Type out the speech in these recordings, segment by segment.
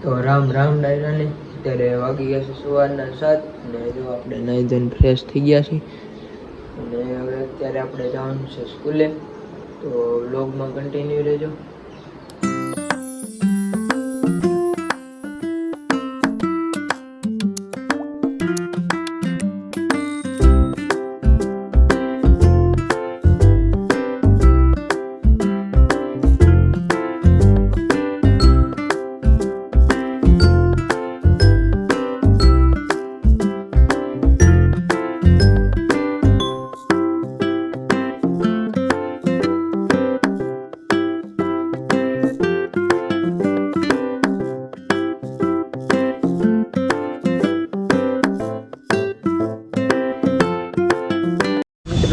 તો રામ રામ ડાયરાને અત્યારે વાગી ગયા છે સવારના 7 અને જો આપણે નાઈ ધોઈને ફ્રેશ થઈ ગયા છીએ અને હવે અત્યારે આપણે જવાનું છે સ્કૂલે. તો વ્લોગમાં કન્ટિન્યુ રહેજો.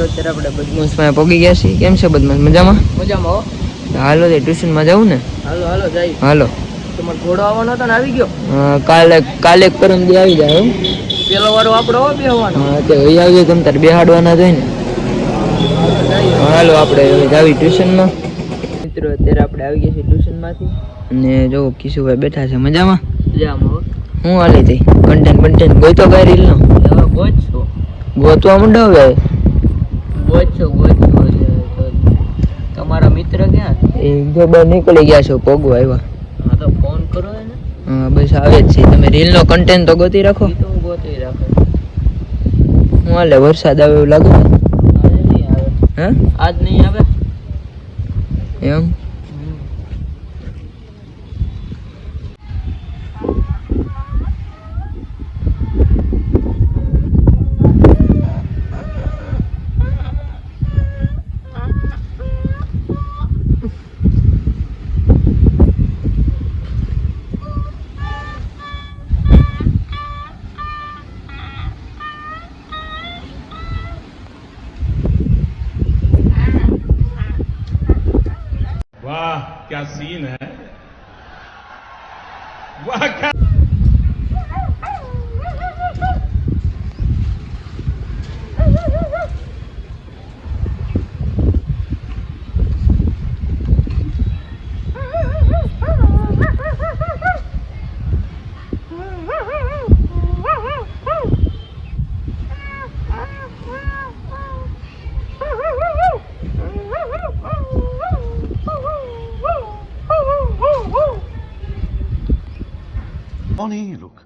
અત્યારે આપણે બદમાશમાં પહોંચી ગયા છીએ. કેમ છે બદમાશ? મજામાં? મજામાં હો. હાલો તે ટ્યુશનમાં જવું ને? હાલો હાલો જાય. હાલો. તમારો ઘોડો આવવાનો હતો ને આવી ગયો? કાલે પરમ દી આવી જાય. પેલો વારો આપણો હો બેહવાનો. હા તે હવે આવીએ તમ તાર બેહાડવાના જોઈ ને. હાલો આપણે હવે જાવી ટ્યુશનમાં. મિત્રો અત્યારે આપણે આવી ગયા છીએ ટ્યુશનમાંથી અને જો કિશુભાઈ બેઠા છે. મજામાં? મજામાં હો. હું હાલે તે કન્ટેન્ટ ગોતો કઈ રીલ નો? હવે ગોતશો. ગોતવા મંડો હવે. ગોતશો તમારા મિત્ર ક્યાં? એ જો બહાર નીકળી ગયા છો. પોગવા આવ્યા. હા તો ફોન કરો એને. હા બસ આવે જ છે. તમે રીલ નો કન્ટેન્ટ તો ગોતી રાખો. તો હું ગોતી રાખો. હું હાલે વરસાદ આવે એવું લાગે? આજ નહીં આવે. હે આજ નહીં આવે એમ? वाह क्या सीन है, वाह क्या कौन है ये लोग,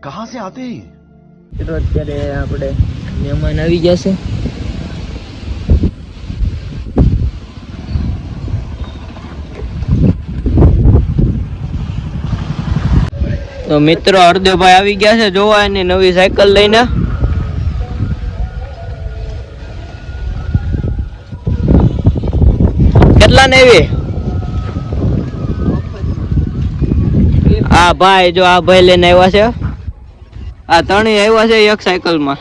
कहां से आते हैं? તો અત્યારે આપણે મહેમાન આવી ગયા છે. તો મિત્રો હરદેવભાઈ આવી ગયા છે જોવા એની નવી સાયકલ લઈને. કેટલા ને એવી? આ ભાઈ જો આ ભાઈ લઈને આવ્યા છે. આ ત્રણેય આવ્યા છે એક સાયકલ માં.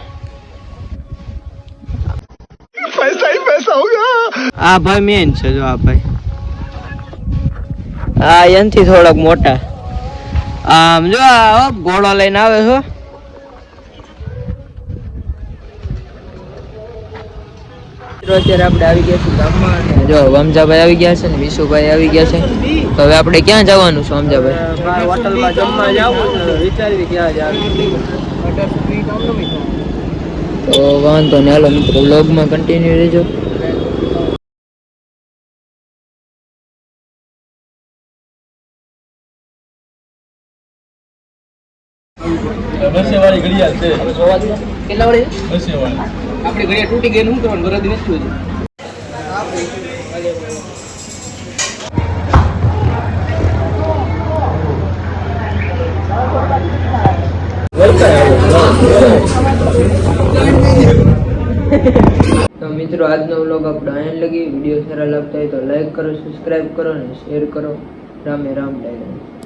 पैसा ही पैसा होगा. આ ભાઈ મેન છે જો આ ભાઈ. આ એનથી થોડાક મોટા. આમ જો આ ઘોડો લઈને આવે છો. અત્યારે આપણે આવી ગયા છીએ ગામમાં. જો વમજાભાઈ આવી ગયા છે ને વિશુભાઈ આવી ગયા છે. તો હવે આપણે ક્યાં જવાનું છે વમજાભાઈ? હોટલમાં જમવા જાવું વિચારવી ક્યાં જવાનું. તો વાંધો ને હાલો મિત્રો વ્લોગમાં કન્ટિન્યુ રહેજો. वाली घड़ियाल છે. કેટલા વાળી? બસે વાળી. આપણી ઘડિયાળ તૂટી ગઈ શું કરવાનું? ઘરે દિવસ થયું છે. તો મિત્રો આજનો વ્લોગ આપણો અહીં લગી. વિડીયો સારા લાગતા હોય તો લાઈક કરો, સબસ્ક્રાઈબ કરો અને શેર કરો. રામે રામ ડાયરા.